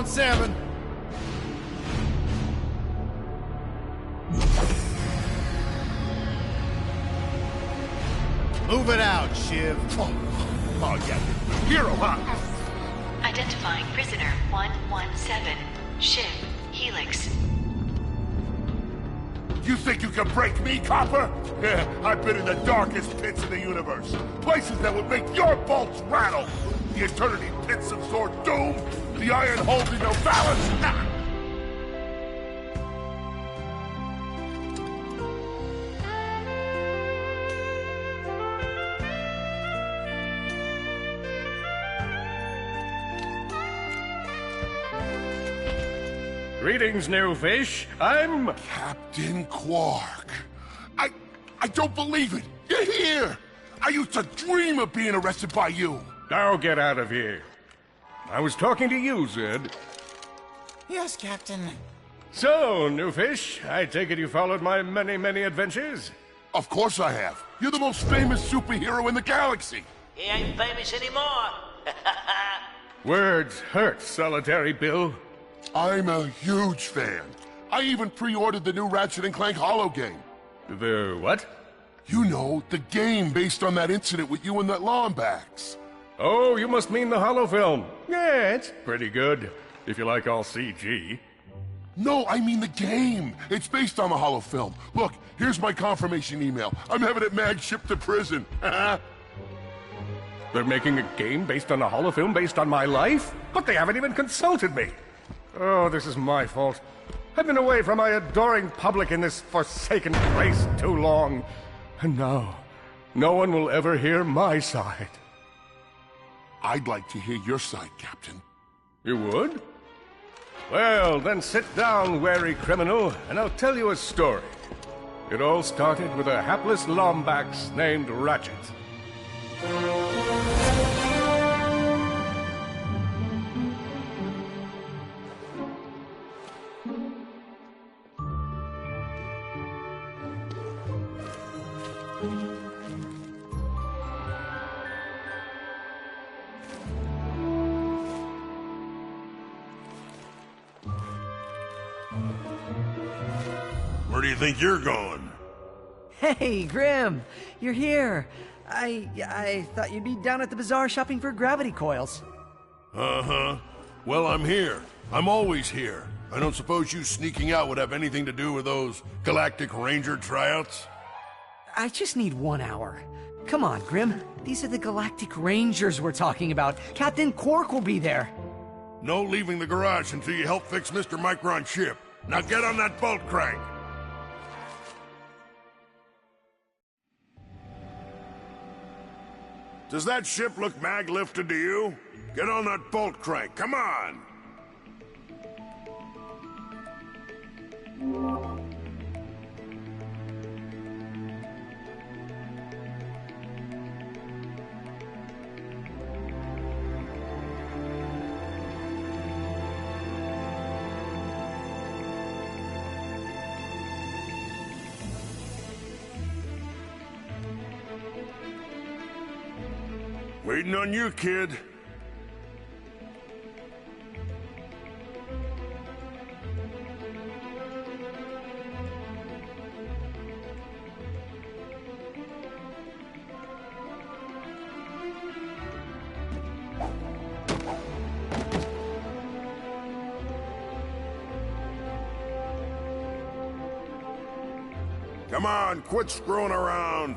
on 7. Move it out, Shiv. Oh yeah, hero, huh? Identifying prisoner 117, Shiv, Helix. You think you can break me, Copper? Yeah, I've been in the darkest pits of the universe. Places that would make your bolts rattle. The eternity pits of Zord Doom, the iron holding of Valus. Ah! Greetings, new fish. I'm... Captain Quark. I don't believe it. You're here. I used to dream of being arrested by you. Now get out of here. I was talking to you, Zed. Yes, Captain. So, new fish, I take it you followed my many, many adventures? Of course I have. You're the most famous superhero in the galaxy. He ain't famous anymore. Words hurt, Solitary Bill. I'm a huge fan. I even pre-ordered the new Ratchet & Clank Holo game. The what? You know, the game based on that incident with you and that Lombax. Oh, you must mean the Holo film. Yeah, it's pretty good, if you like all CG. No, I mean the game. It's based on the Holo film. Look, here's my confirmation email. I'm having it mag shipped to prison. They're making a game based on a Holo film based on my life? But they haven't even consulted me. Oh, this is my fault. I've been away from my adoring public in this forsaken place too long. And now, no one will ever hear my side. I'd like to hear your side, Captain. You would? Well, then sit down, wary criminal, and I'll tell you a story. It all started with a hapless Lombax named Ratchet. Where do you think you're going? Hey, Grim! You're here! I thought you'd be down at the bazaar shopping for gravity coils. Uh-huh. Well, I'm here. I'm always here. I don't suppose you sneaking out would have anything to do with those Galactic Ranger tryouts? I just need 1 hour. Come on, Grim. These are the Galactic Rangers we're talking about. Captain Quark will be there. No leaving the garage until you help fix Mr. Micron's ship. Now get on that bolt crank! Does that ship look mag-lifted to you? Get on that bolt crank, come on! Waiting on you, kid. Come on, quit screwing around.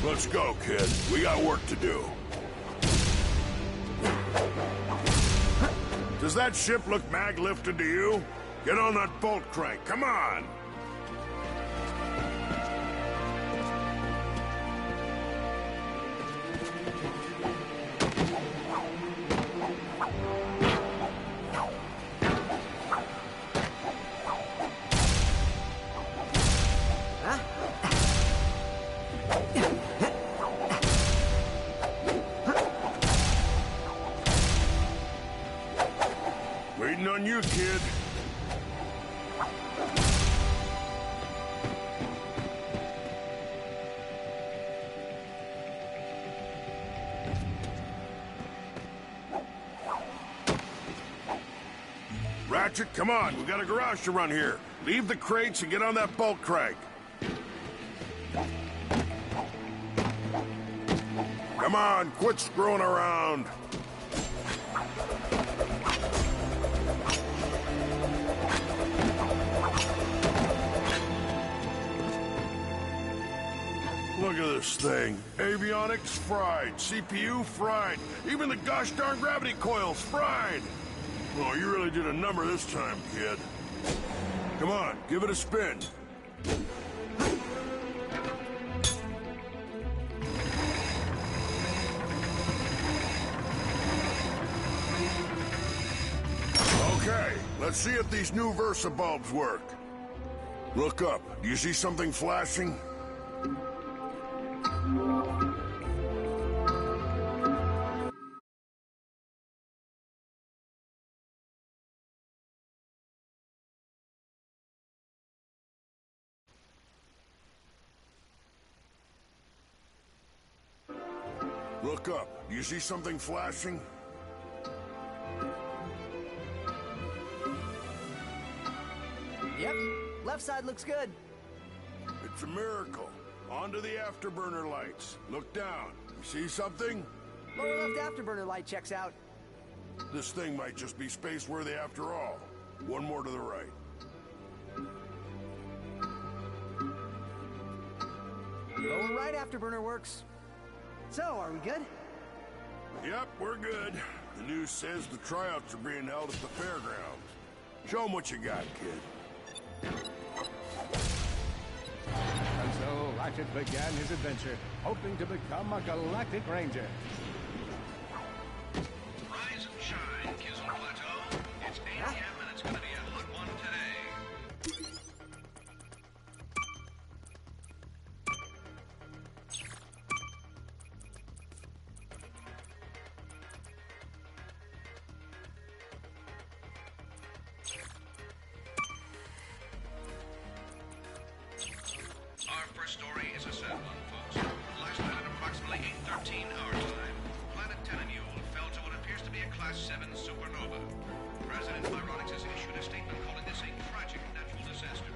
Let's go, kid. We got work to do. Does that ship look mag-lifted to you? Get on that bolt crank, come on! Huh? on you, kid. Ratchet, come on. We got a garage to run here. Leave the crates and get on that bulk crank. Come on, quit screwing around. Look at this thing. Avionics fried, CPU fried, even the gosh darn gravity coils fried. Oh, you really did a number this time, kid. Come on, give it a spin. Okay, let's see if these new Versa bulbs work. Look up. Do you see something flashing? Look up. Do you see something flashing? Yep, left side looks good. It's a miracle. Onto the afterburner lights. Look down. You see something? Lower left afterburner light checks out. This thing might just be space-worthy after all. One more to the right. Lower right afterburner works. So, are we good? Yep, we're good. The news says the tryouts are being held at the fairgrounds. Show 'em what you got, kid. And so Ratchet began his adventure, hoping to become a Galactic Ranger. Rise and shine, Kizil Plateau. It's 8 a.m. and it's gonna be a hot one today. Our first story is a sad one, folks. Last night at approximately 8:13 our time, planet Tenenule fell to what appears to be a Class 7 supernova. President Pyronix has issued a statement calling this a tragic natural disaster.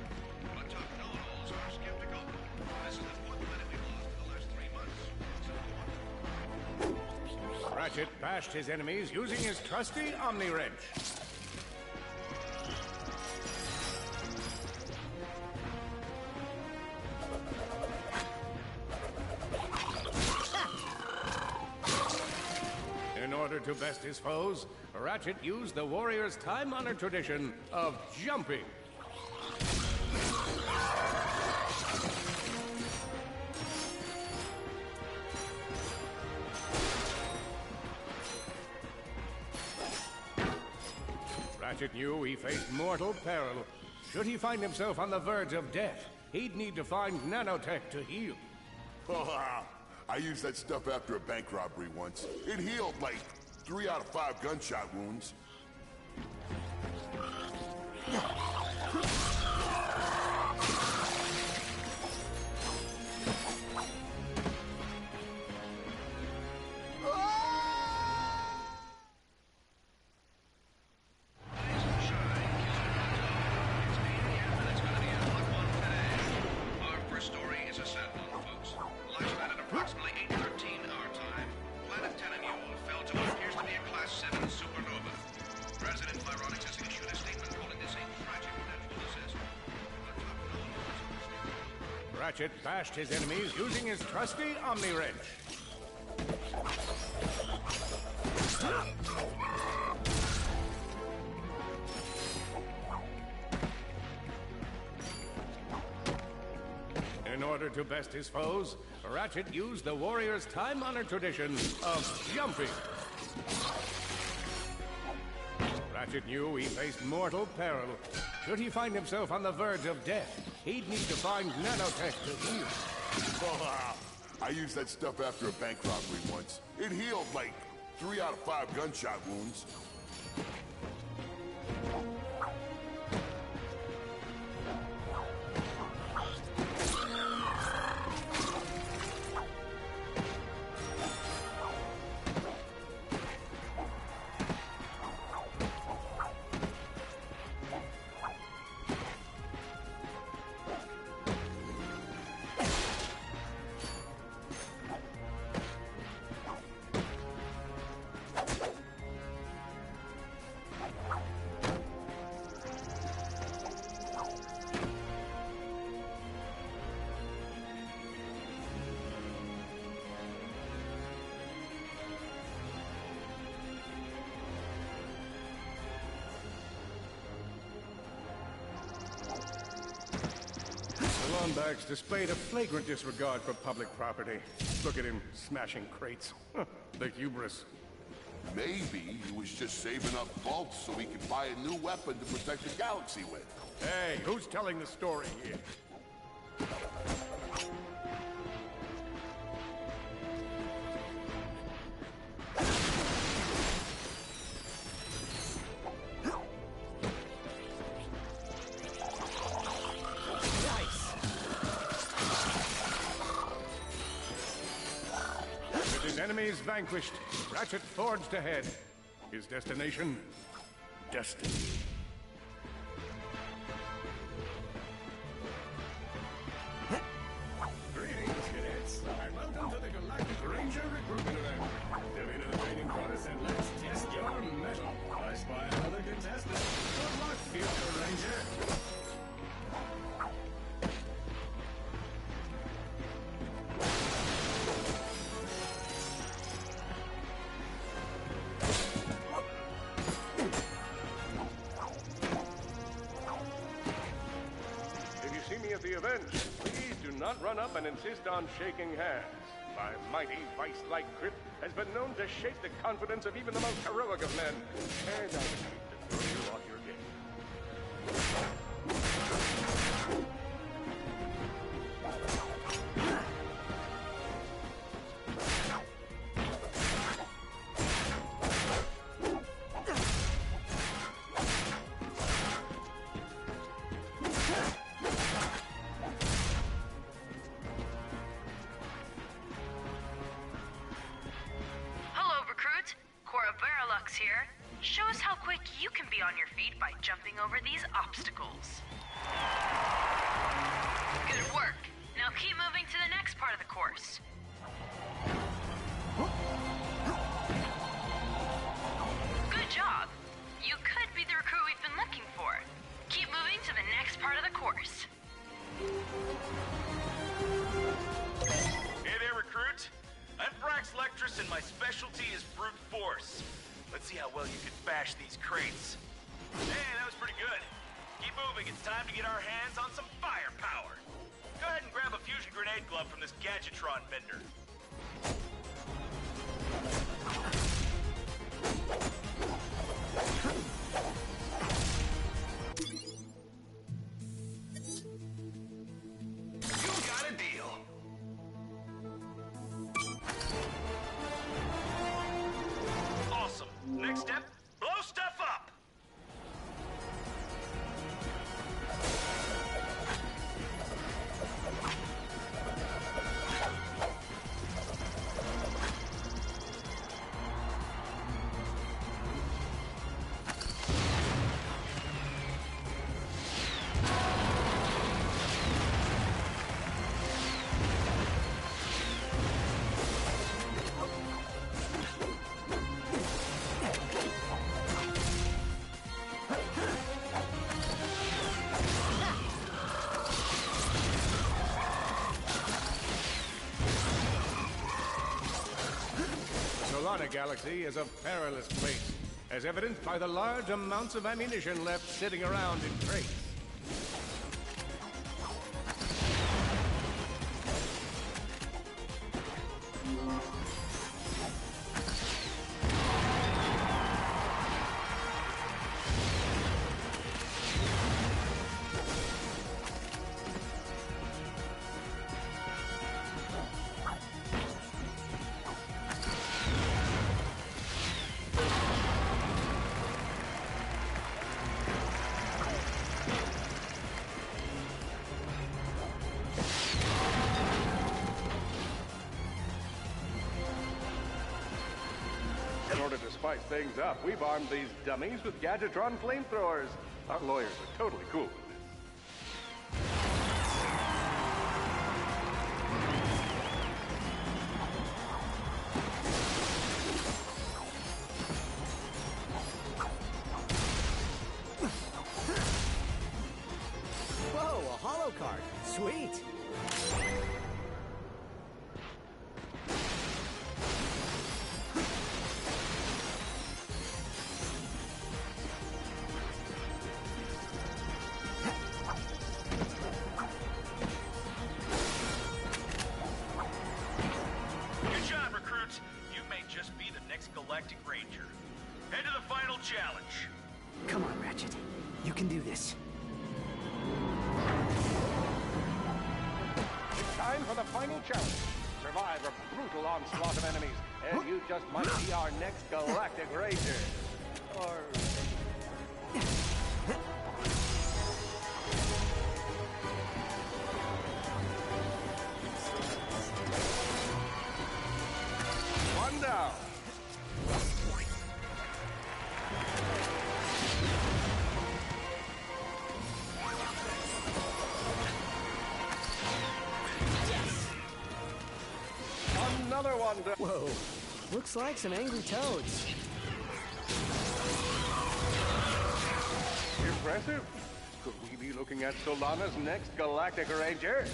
But top know-it-alls are skeptical. This is the fourth planet we've lost in the last 3 months. So Ratchet bashed his enemies using his trusty Omni Wrench. In order to best his foes, Ratchet used the warrior's time-honored tradition of jumping. Ratchet knew he faced mortal peril. Should he find himself on the verge of death, he'd need to find nanotech to heal. I used that stuff after a bank robbery once. It healed like 3 out of 5 gunshot wounds. our first story is a sad one, folks. Last night at approximately 8:13 our time, planet Tenenule fell to what appears to be a Class 7 supernova. President Pyronix has issued a statement calling this a tragic natural disaster. But top know-it-alls Ratchet bashed his enemies using his trusty Omni Wrench. In order to best his foes, Ratchet used the warrior's time-honored tradition of jumping. Ratchet knew he faced mortal peril. Should he find himself on the verge of death, he'd need to find nanotech to heal. I used that stuff after a bank robbery once. It healed like 3 out of 5 gunshot wounds. Lombax displayed a flagrant disregard for public property. Look at him smashing crates. The hubris. Maybe he was just saving up bolts so he could buy a new weapon to protect the galaxy with. Hey, who's telling the story here? With his enemies vanquished, Ratchet forged ahead. His destination, destiny. Greetings, cadets, and welcome to the Galactic Ranger Recruitment Event. Step into the training quarters and let's test your mettle. I spy another contestant. Good luck, future Ranger. At the event, please do not run up and insist on shaking hands. My mighty vice-like grip has been known to shake the confidence of even the most heroic of men, and I hate to throw you off your game. Here. Show us how quick you can be on your feet by jumping over these obstacles. Good work. Now keep moving to the next part of the course. Good job. You could be the recruit we've been looking for. Keep moving to the next part of the course. Hey there, recruit. I'm Brax Lectrus, and my specialty is brute force. Let's see how well you can bash these crates. Hey, that was pretty good. Keep moving. It's time to get our hands on some firepower. Go ahead and grab a fusion grenade glove from this Gadgetron vendor. You got a deal. Awesome. Next step, blow stuff up! Solana Galaxy is a perilous place, as evidenced by the large amounts of ammunition left sitting around in crates. In order to spice things up, we've armed these dummies with Gadgetron flamethrowers. Our lawyers are totally cool with this. Whoa, a holo card. Sweet. Galactic Ranger. Head to the final challenge. Come on, Ratchet. You can do this. It's time for the final challenge. Survive a brutal onslaught of enemies, and you just might be our next Galactic Ranger. Or... One down. Another one down. Whoa. Looks like some angry toads. Impressive. Could we be looking at Solana's next Galactic Ranger?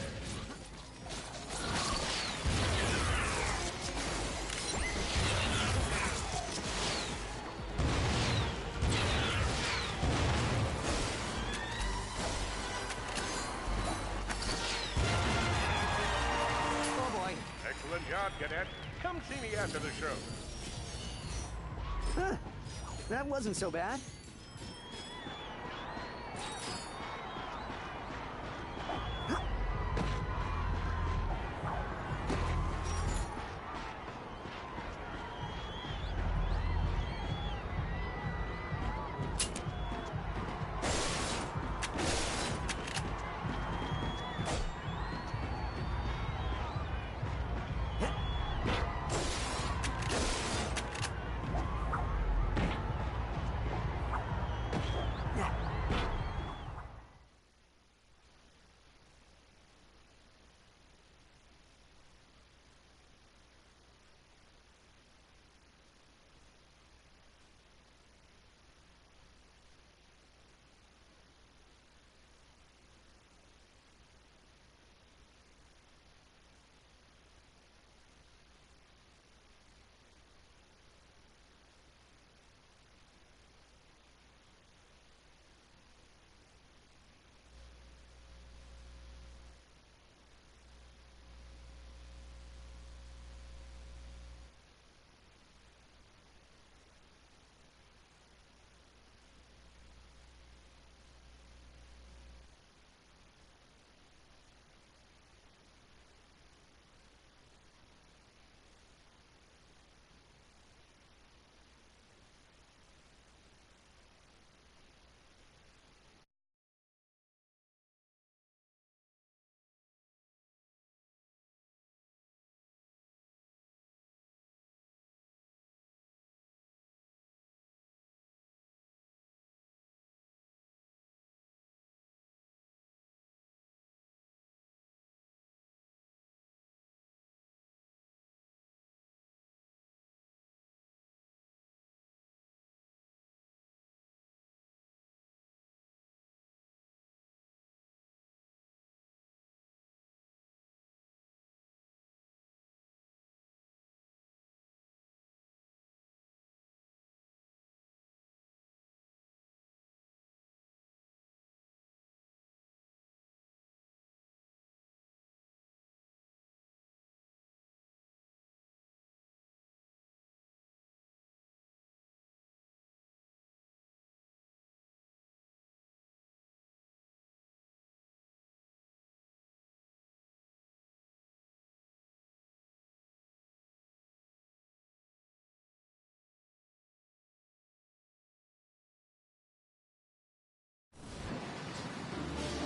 Oh boy. Excellent job, Cadet. Come see me after the show. Huh. That wasn't so bad.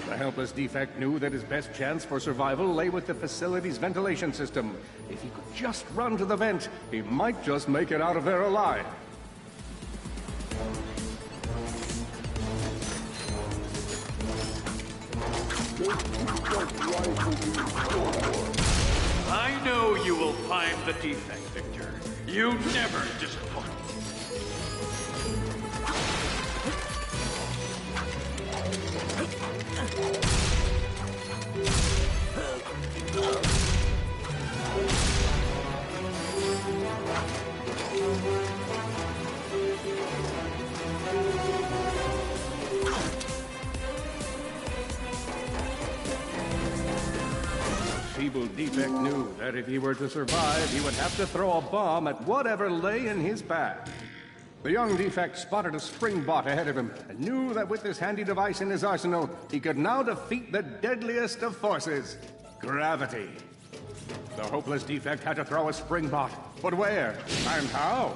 The helpless defect knew that his best chance for survival lay with the facility's ventilation system. If he could just run to the vent, he might just make it out of there alive. I know you will find the defect, Victor. You never disappoint. Feeble defect Defect knew that if he were to survive, he would have to throw a bomb at whatever lay in his path. The young Defect spotted a spring bot ahead of him and knew that with this handy device in his arsenal, he could now defeat the deadliest of forces, gravity. The hopeless Defect had to throw a spring bot, but where and how?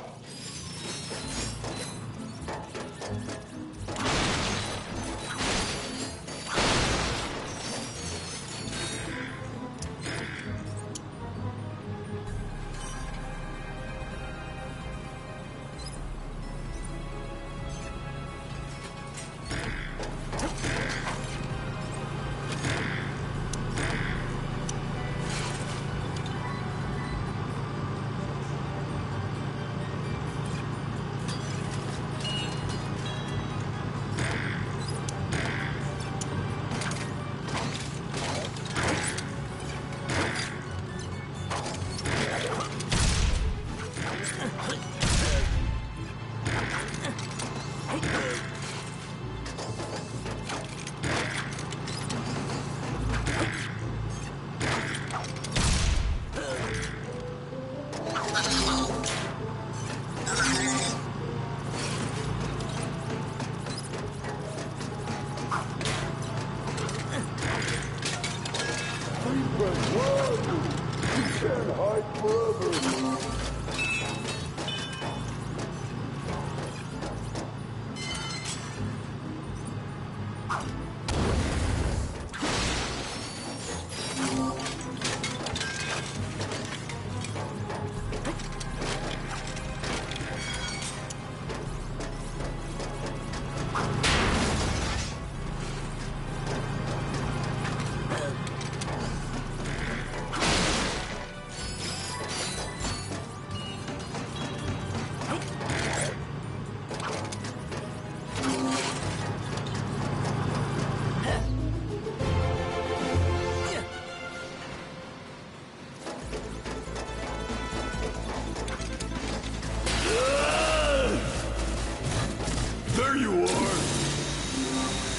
There you are!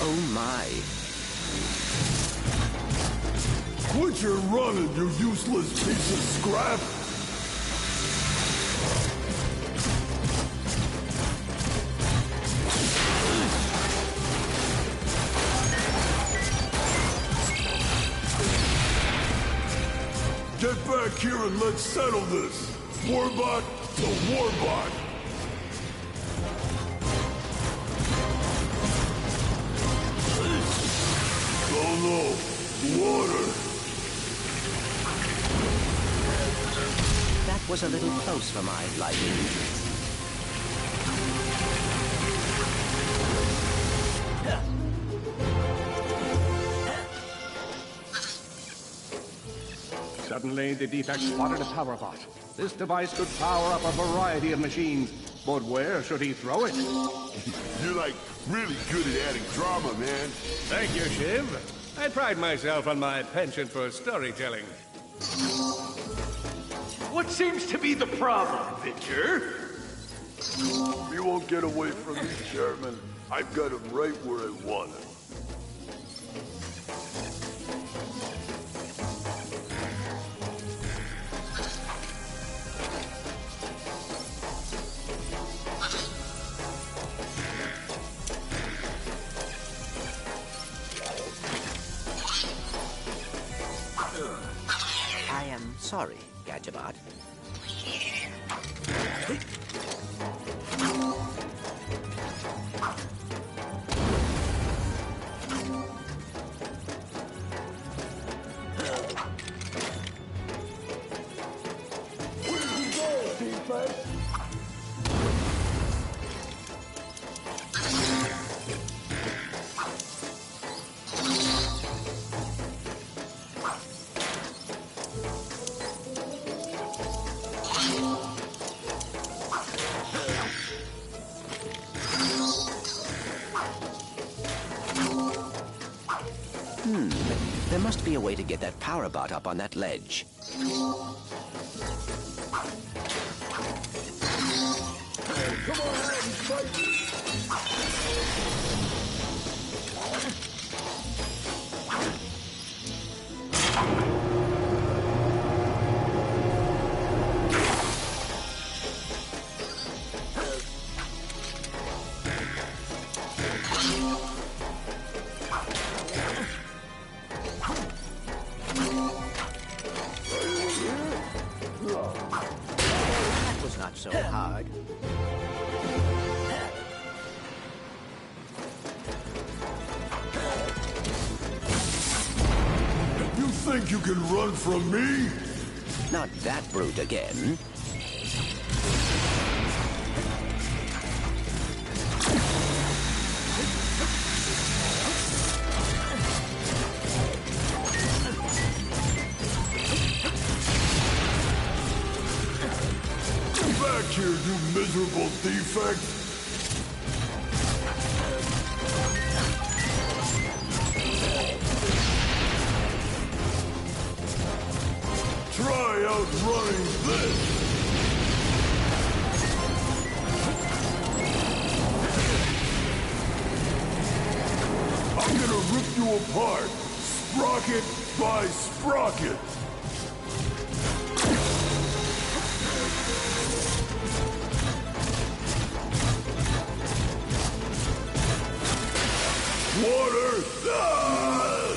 Oh my. Quit your running, you useless piece of scrap! Get back here and let's settle this! Warbot to Warbot! Oh no! Water! That was a little close for my liking. Suddenly, the Defect spotted a power bot. This device could power up a variety of machines, but where should he throw it? You're like really good at adding drama, man. Thank you, Shiv. I pride myself on my penchant for storytelling. What seems to be the problem, Victor? You won't get away from me, Chairman. I've got him right where I want him. I am sorry, Gadgetbot. There must be a way to get that power bot up on that ledge. was not so hard. You think you can run from me? Not that brute again. Back here, you miserable defect! Try outrunning this! I'm gonna rip you apart, sprocket by sprocket! Water! Ah!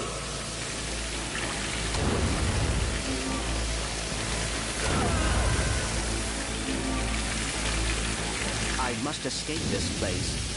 I must escape this place.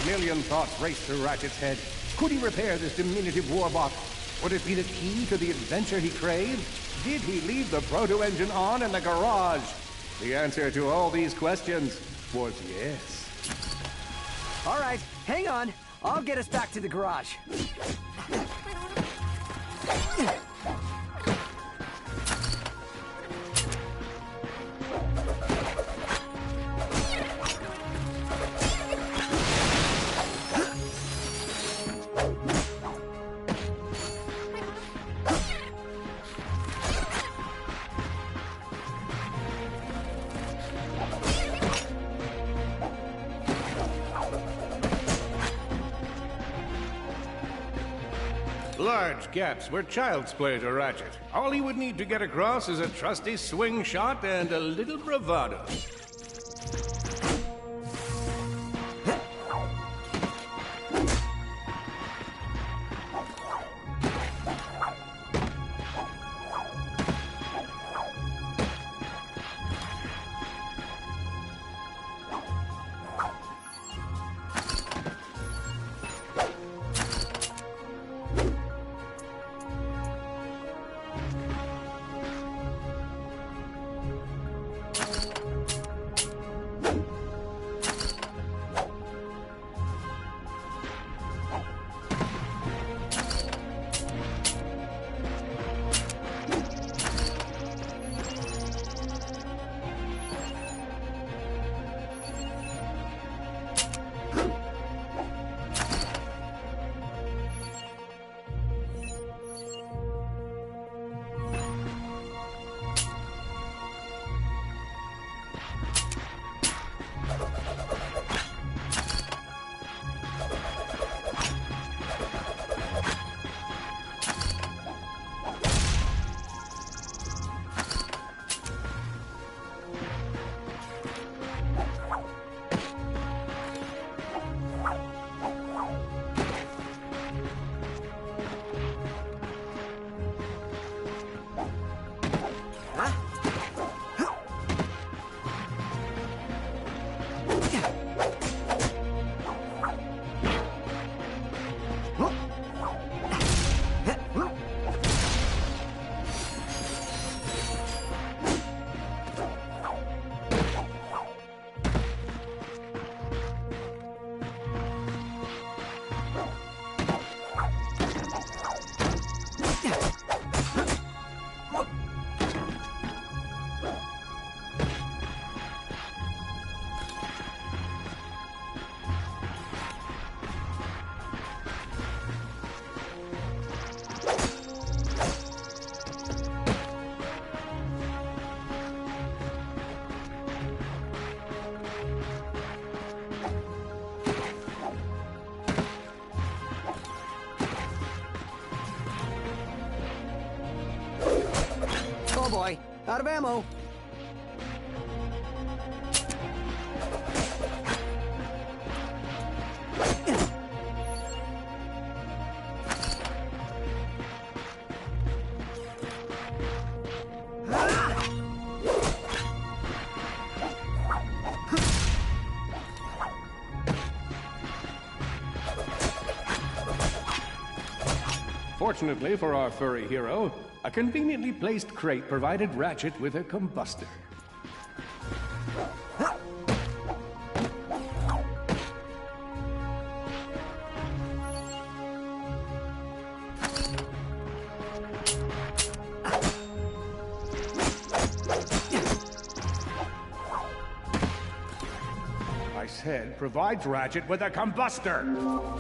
A million thoughts raced through Ratchet's head. Could he repair this diminutive warbot? Would it be the key to the adventure he craved? Did he leave the proto-engine on in the garage? The answer to all these questions was yes. All right, hang on. I'll get us back to the garage. Large gaps were child's play to Ratchet. All he would need to get across is a trusty swing shot and a little bravado. Out of ammo. Fortunately for our furry hero, a conveniently placed crate provided Ratchet with a combustor. I said provides Ratchet with a combustor!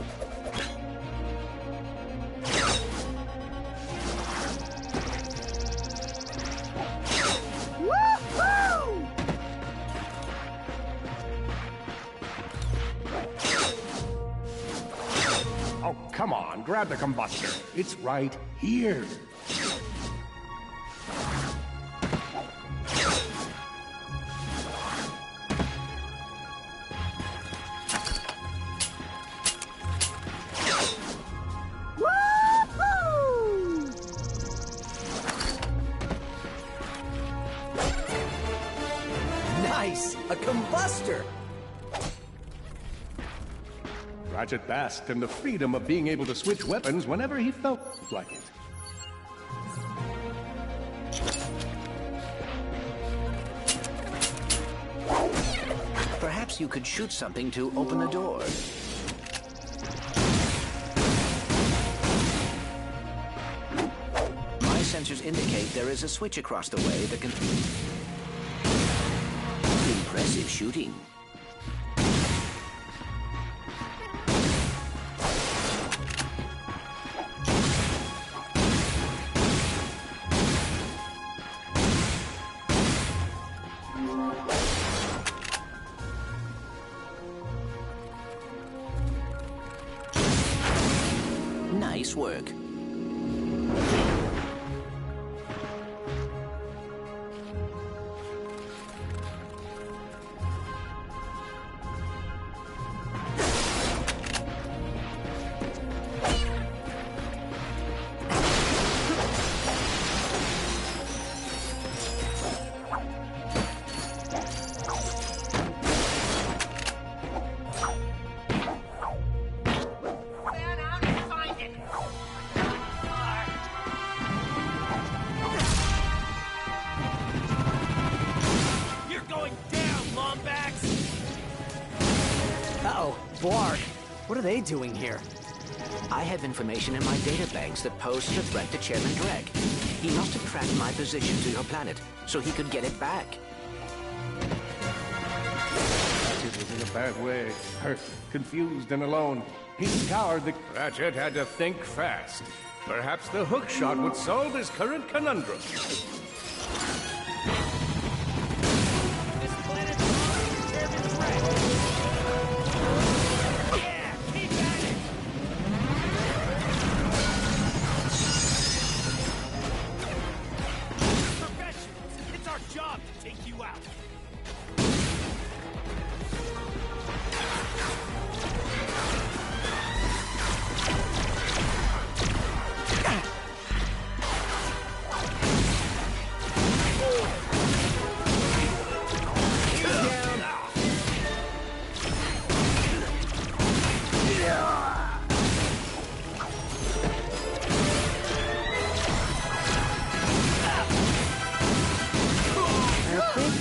Oh, come on, grab the combustor. It's right here. Nice! A combustor! Ratchet basked in the freedom of being able to switch weapons whenever he felt like it. Perhaps you could shoot something to open the door. My sensors indicate there is a switch across the way that can... Impressive shooting. Nice work. Uh-oh, Blarg. What are they doing here? I have information in my databanks that poses a threat to Chairman Drek. He must have tracked my position to your planet, so he could get it back. Ratchet was in a bad way. Hurt, confused, and alone. He scoured the... Ratchet had to think fast. Perhaps the hook shot would solve his current conundrum.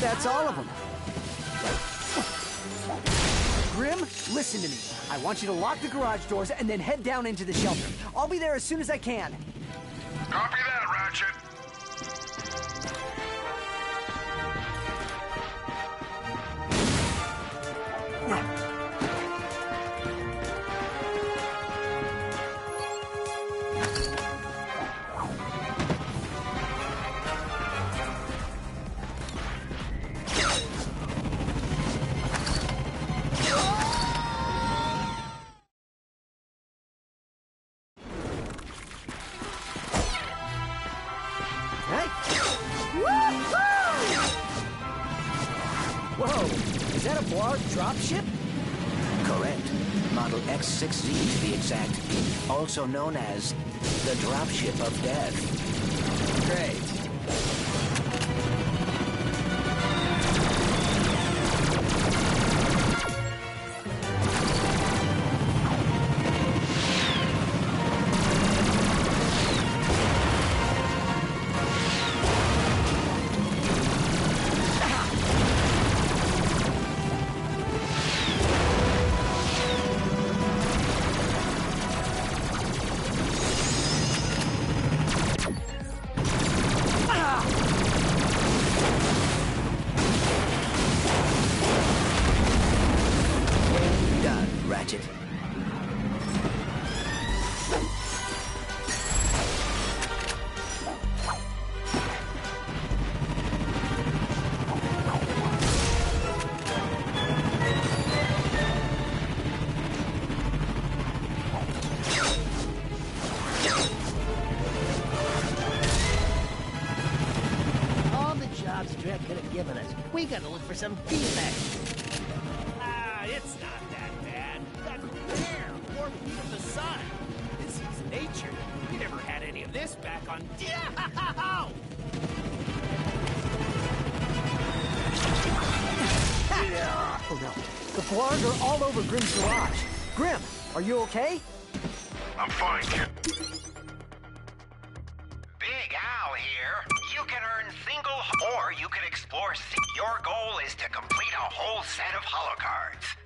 That's all of them. Grim, listen to me. I want you to lock the garage doors and then head down into the shelter. I'll be there as soon as I can. Copy that, Ratchet. Whoa, is that a Blarg dropship? Correct. Model X6Z to be exact. Also known as the Dropship of Death. Great. Ratchet. All the jobs Dredd could have given us. We gotta look for some defects. Ah, it's not that bad. That's air, warm heat of the sun. This is nature. We never had any of this back on. Oh no, the Blarg are all over Grimm's garage. Grimm, are you okay? I'm fine, kid. Big Al here. You can earn single, or you can explore. Your goal is to complete a whole set of holocards.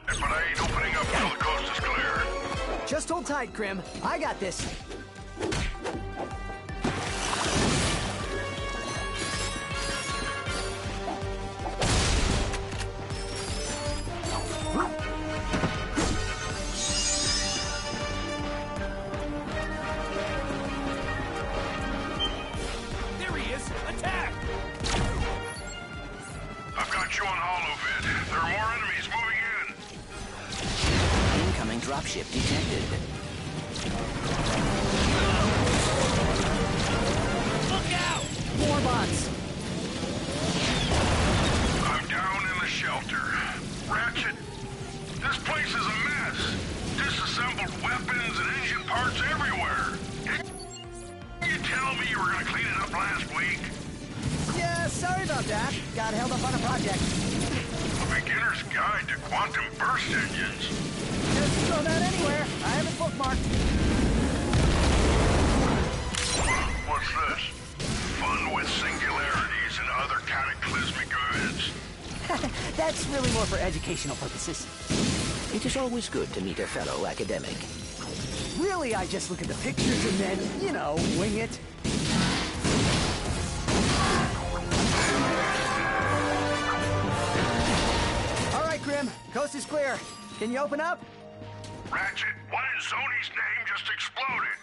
But I ain't opening up till the coast is clear. Just hold tight, Grimm. I got this. There he is! Attack! I've got you on holovid. There are more enemies moving in. Incoming dropship detected. Look out! More bots. I'm down in the shelter. Ratchet, this place is a mess. Disassembled weapons and engine parts everywhere. Didn't you tell me you were gonna clean it up last week? Yeah, sorry about that. Got held up on a project. A beginner's guide to quantum burst engines. Just throw that anywhere. I have it bookmarked. What's this? Fun with singularities and other cataclysmic events. That's really more for educational purposes. It is always good to meet a fellow academic. Really, I just look at the pictures and then, you know, wing it. All right, Grimm. Coast is clear. Can you open up? Ratchet, what in Zony's name just exploded?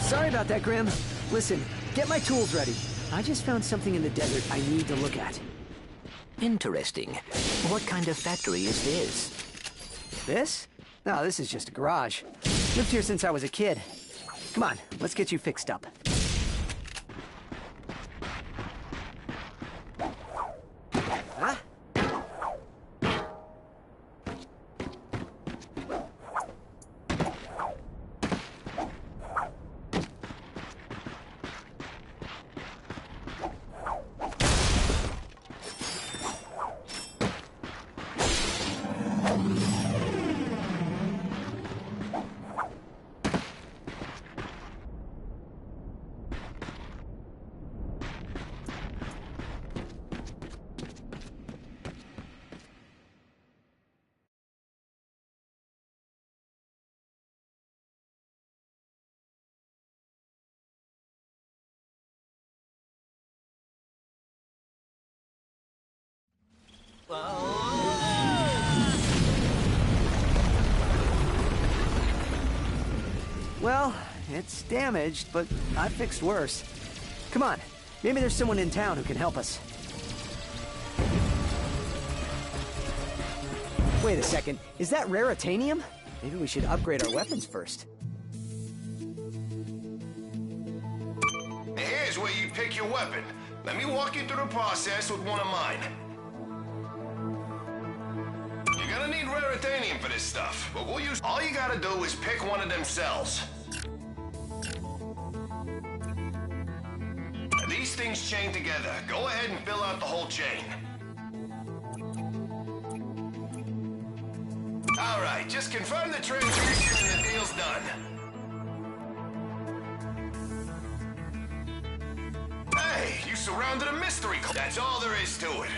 Sorry about that, Grimm. Listen, get my tools ready. I just found something in the desert I need to look at. Interesting. What kind of factory is this? This? No, this is just a garage. Lived here since I was a kid. Come on, let's get you fixed up. Huh? Well, It's damaged, but I've fixed worse. Come on, maybe there's someone in town who can help us. Wait a second, is that raritanium? Maybe we should upgrade our weapons first. Here's where you pick your weapon. Let me walk you through the process with one of mine. You're gonna need raritanium for this stuff, but we'll use... All you gotta do is pick one of them cells. These things chain together. Go ahead and fill out the whole chain. All right, just confirm the transaction and the deal's done. Hey, you surrounded a mystery. That's all there is to it.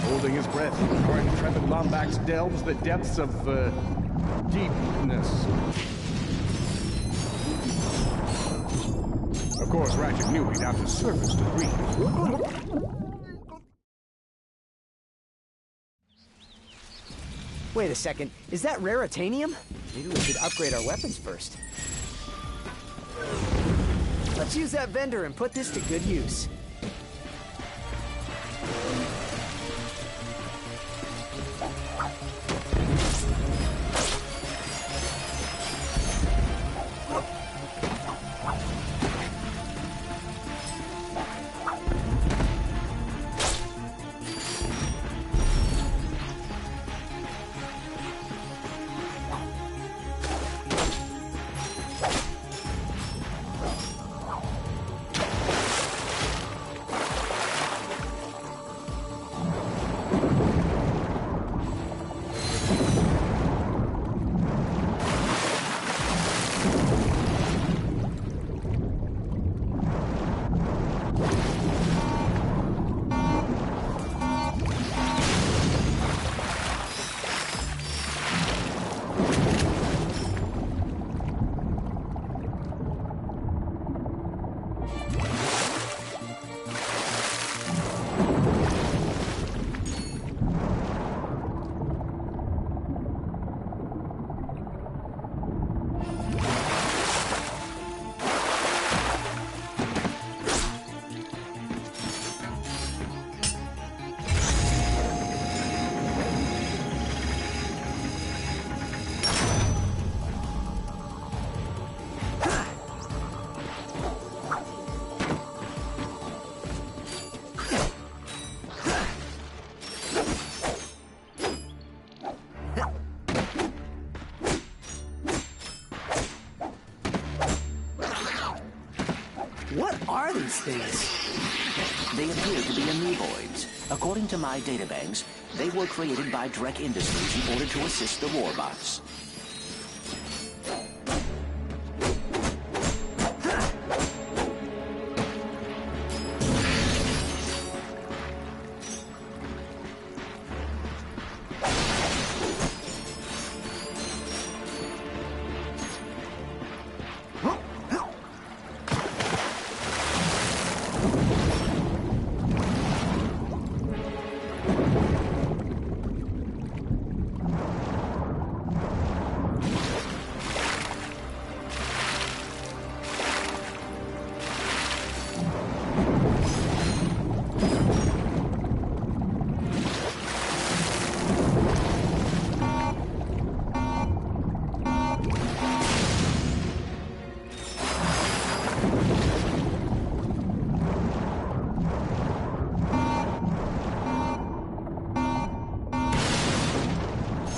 Holding his breath, our intrepid Lombax delves the depths of, deepness. Of course, Ratchet knew he'd have to surface to breathe. Wait a second, is that raritanium? Maybe we should upgrade our weapons first. Let's use that vendor and put this to good use. What are these things? They appear to be amoeboids. According to my databanks, they were created by Drek Industries in order to assist the warbots.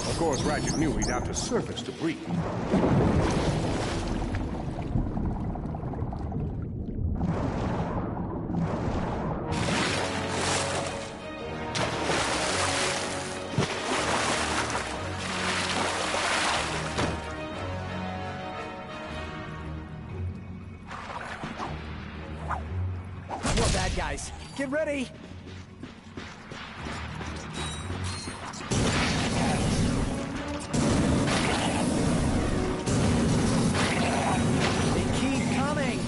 Of course, Ratchet knew he'd have to surface to breathe. More bad guys. Get ready! They keep coming!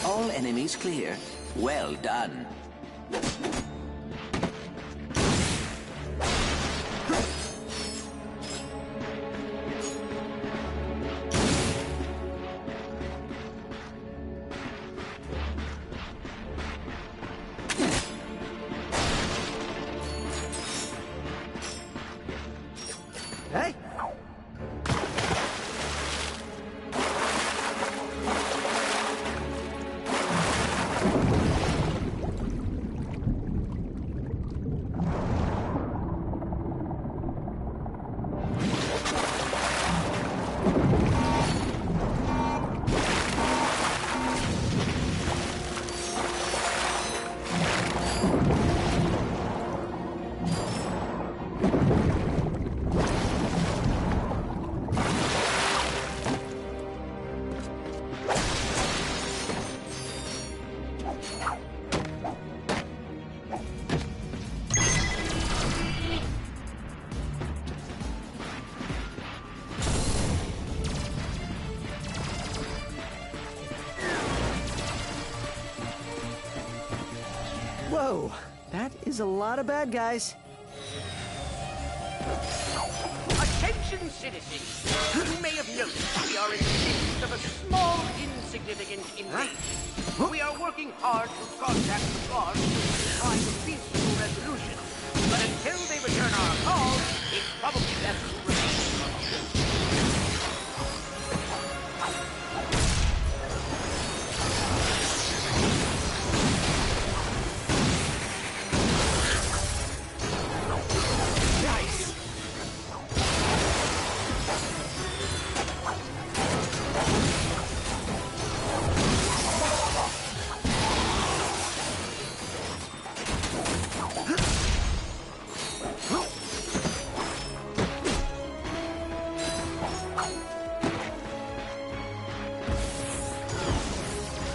All enemies clear. Well done. Hey! Whoa, that is a lot of bad guys. Attention, citizens! You may have noticed we are in the midst of a small, insignificant invasion. We are working hard to contact the guards to find a peaceful resolution. But until they return our call, it's probably best to remain.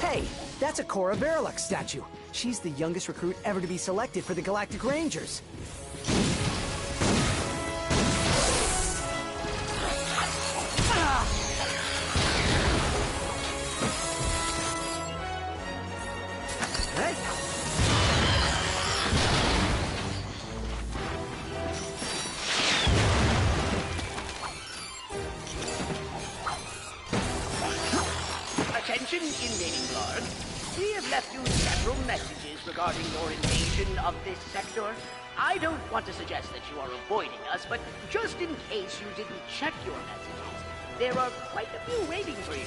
Hey, that's a Cora Verilic statue. She's the youngest recruit ever to be selected for the Galactic Rangers. Hey! Attention, invading guard. We have left you several messages regarding your invasion of this sector. I don't want to suggest that you are avoiding us, but just in case you didn't check your messages, there are quite a few waiting for you.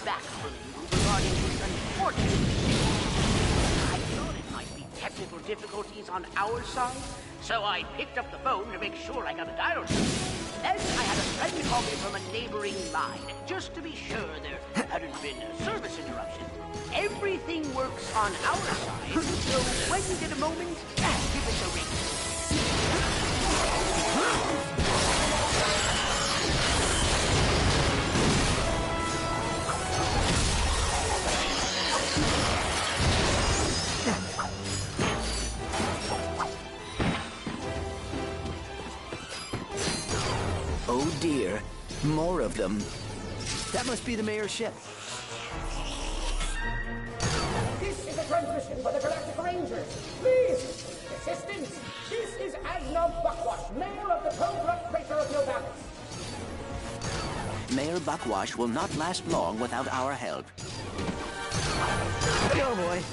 back from you regarding this unfortunate issue. I thought it might be technical difficulties on our side, so I picked up the phone to make sure I got a dial tone. Then I had a friend call me from a neighboring line, just to be sure there hadn't been a service interruption. Everything works on our side, so when you get a moment, give us a ring. Oh dear, more of them. That must be the mayor's ship. This is a transmission for the Galactic Rangers. Please, assistance. This is Asnob Buckwash, mayor of the Cold-Rock Crater of Novalis. Mayor Buckwash will not last long without our help. Oh boy.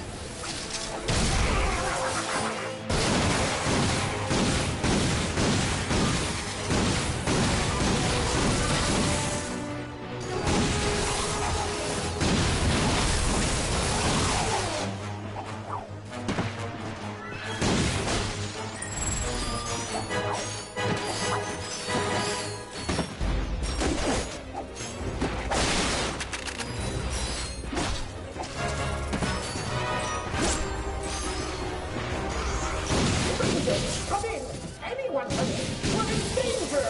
Come in. Anyone come in. We're in danger.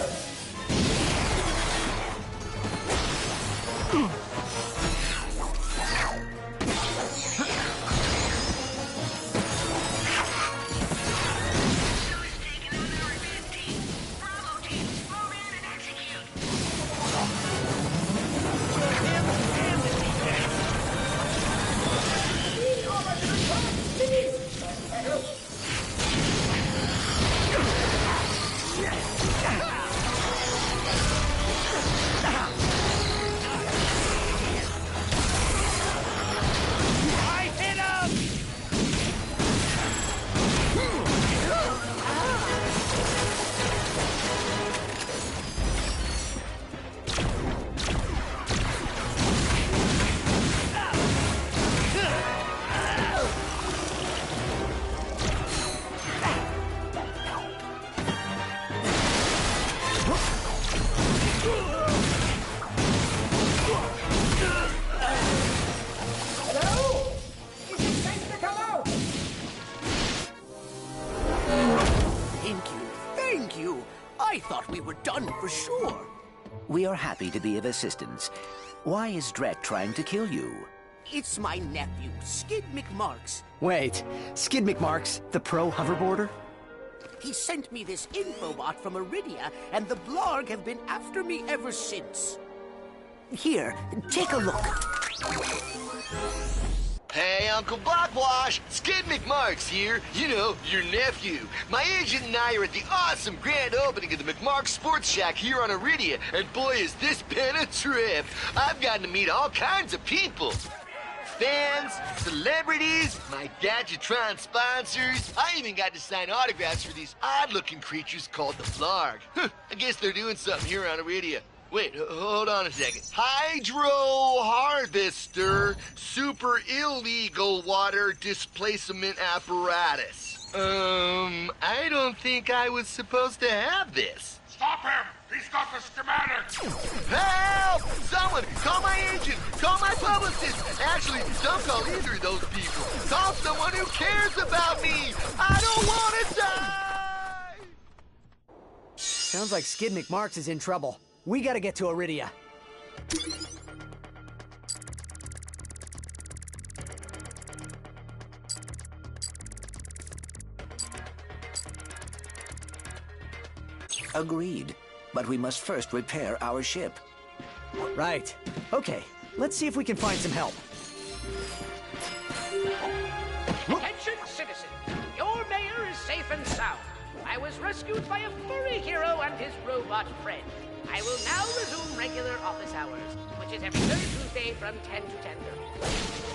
Thank you. I thought we were done for sure. We are happy to be of assistance. Why is Drek trying to kill you? It's my nephew, Skid McMarks. Wait, Skid McMarks, the pro hoverboarder? He sent me this infobot from Iridia, and the Blarg have been after me ever since. Here, take a look. Hey, Uncle Buckwash! Skid McMarks here. You know, your nephew. My agent and I are at the awesome grand opening of the McMarks Sports Shack here on Iridia, and boy, is this been a trip. I've gotten to meet all kinds of people. Fans, celebrities, my Gadgetron sponsors. I even got to sign autographs for these odd-looking creatures called the Blarg. I guess they're doing something here on Iridia. Wait, hold on a second. Hydro Harvester Super Illegal Water Displacement Apparatus. I don't think I was supposed to have this. Stop him! He's got the schematics! Help! Someone! Call my agent! Call my publicist! Actually, don't call either of those people. Call someone who cares about me! I don't want to die! Sounds like Skid McMarks is in trouble. We gotta get to Iridia. Agreed. But we must first repair our ship. Right. Okay, let's see if we can find some help. Attention, citizens! Your mayor is safe and sound. I was rescued by a furry hero and his robot friend. I will now resume regular office hours, which is every third Tuesday from 10 to 10:30.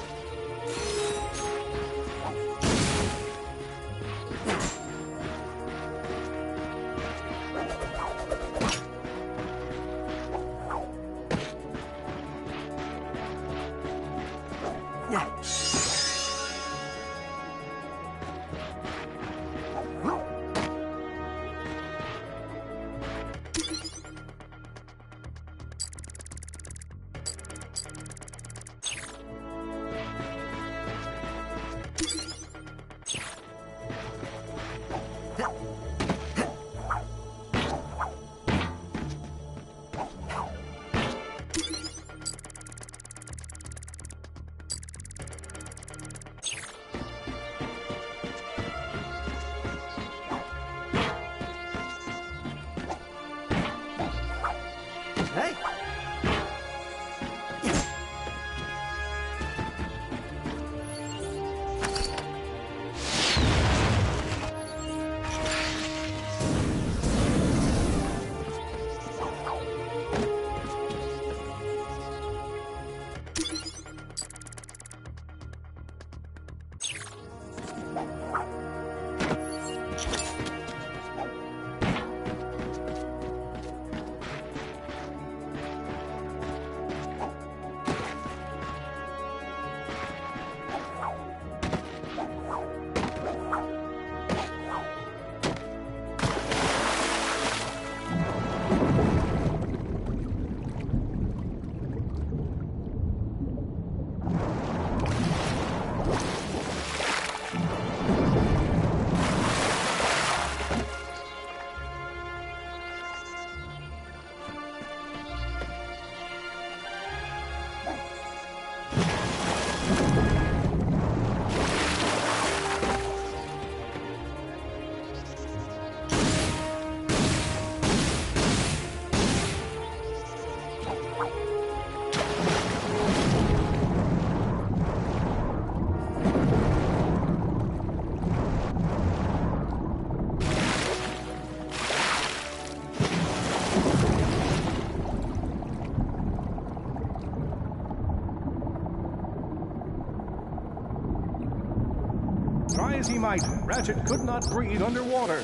Ratchet could not breathe underwater.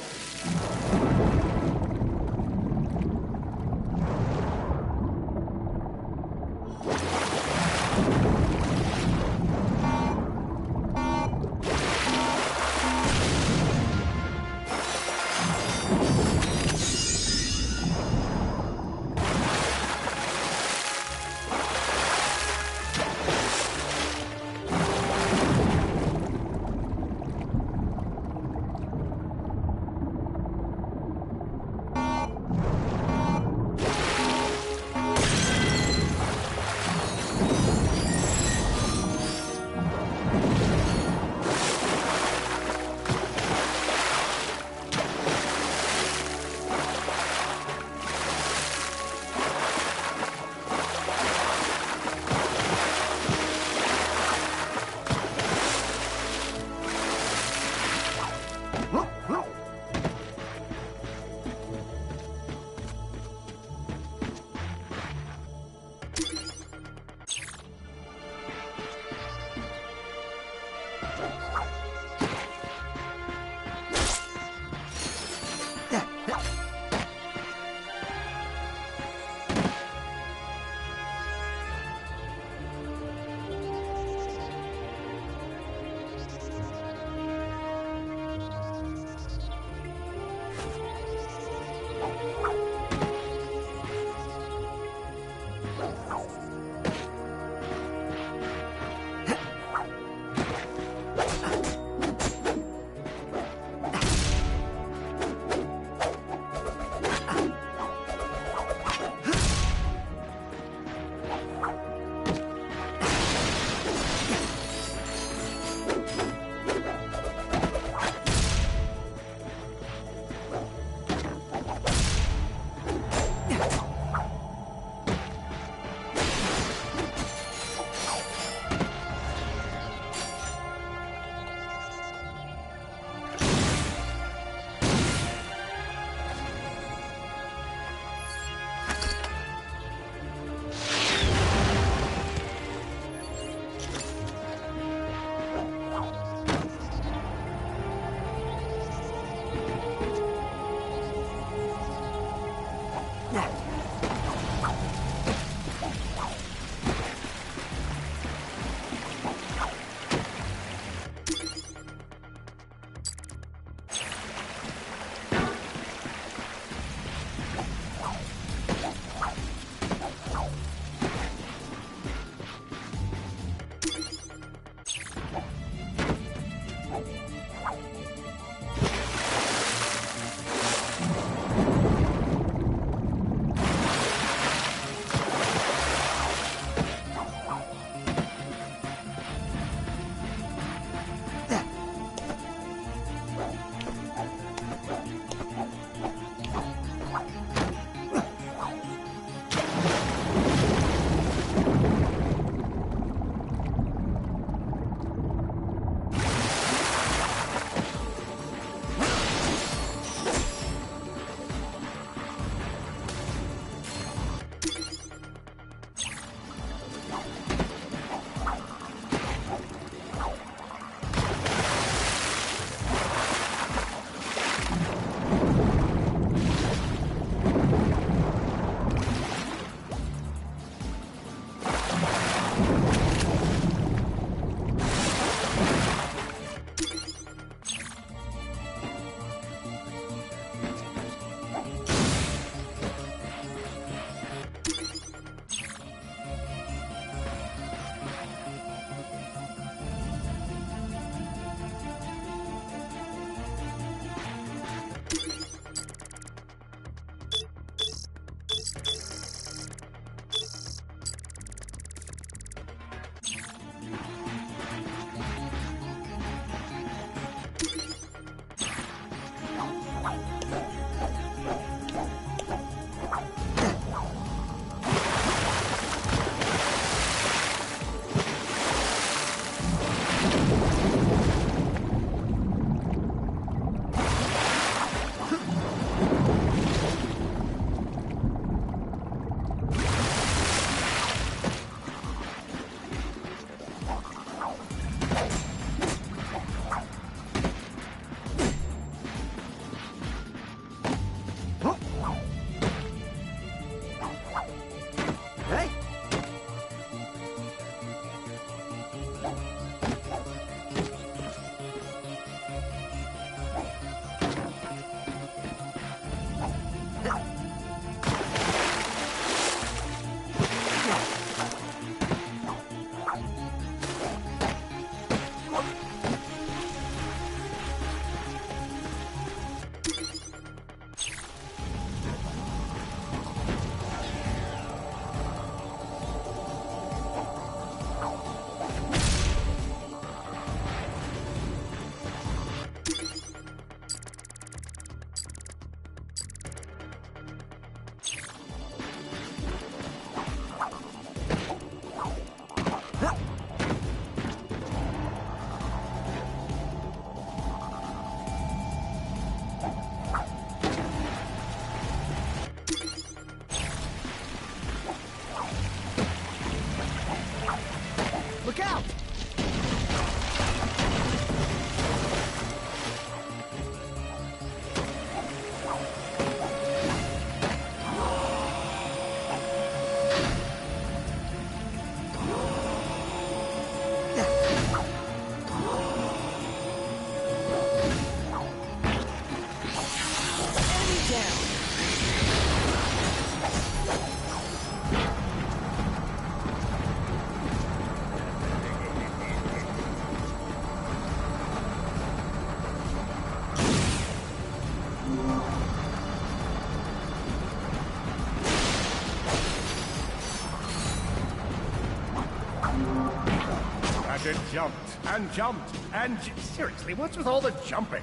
it jumped and jumped and seriously, what's with all the jumping?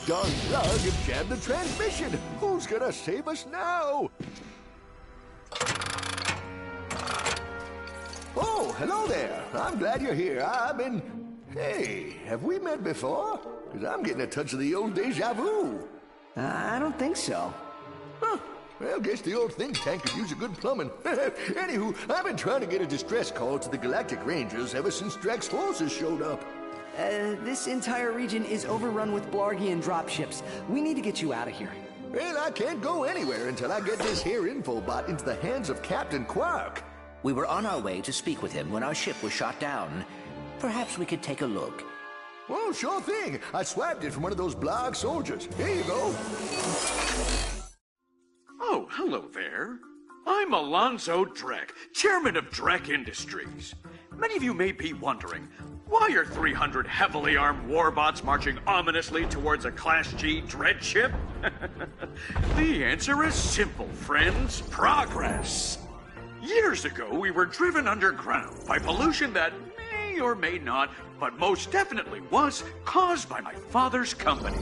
darn plug and jam the transmission. Who's gonna save us now? Oh, hello there. I'm glad you're here. Hey, have we met before? Because I'm getting a touch of the old deja vu. I don't think so. Huh. Well, guess the old think tank could use a good plumbing. Anywho, I've been trying to get a distress call to the Galactic Rangers ever since Drax's forces showed up. This entire region is overrun with Blargian dropships. We need to get you out of here. Well, I can't go anywhere until I get this here infobot into the hands of Captain Quark. We were on our way to speak with him when our ship was shot down. Perhaps we could take a look. Oh, sure thing. I swapped it from one of those Blarg soldiers. Here you go. Oh, hello there. I'm Alonzo Drek, chairman of Drek Industries. Many of you may be wondering, why are 300 heavily armed warbots marching ominously towards a Class G dread ship? The answer is simple, friends. Progress. Years ago, we were driven underground by pollution that may or may not, but most definitely was, caused by my father's company.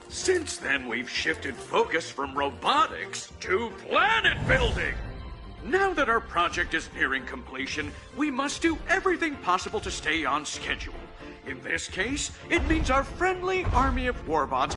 Since then, we've shifted focus from robotics to planet building. Now that our project is nearing completion, we must do everything possible to stay on schedule. In this case, it means our friendly army of warbots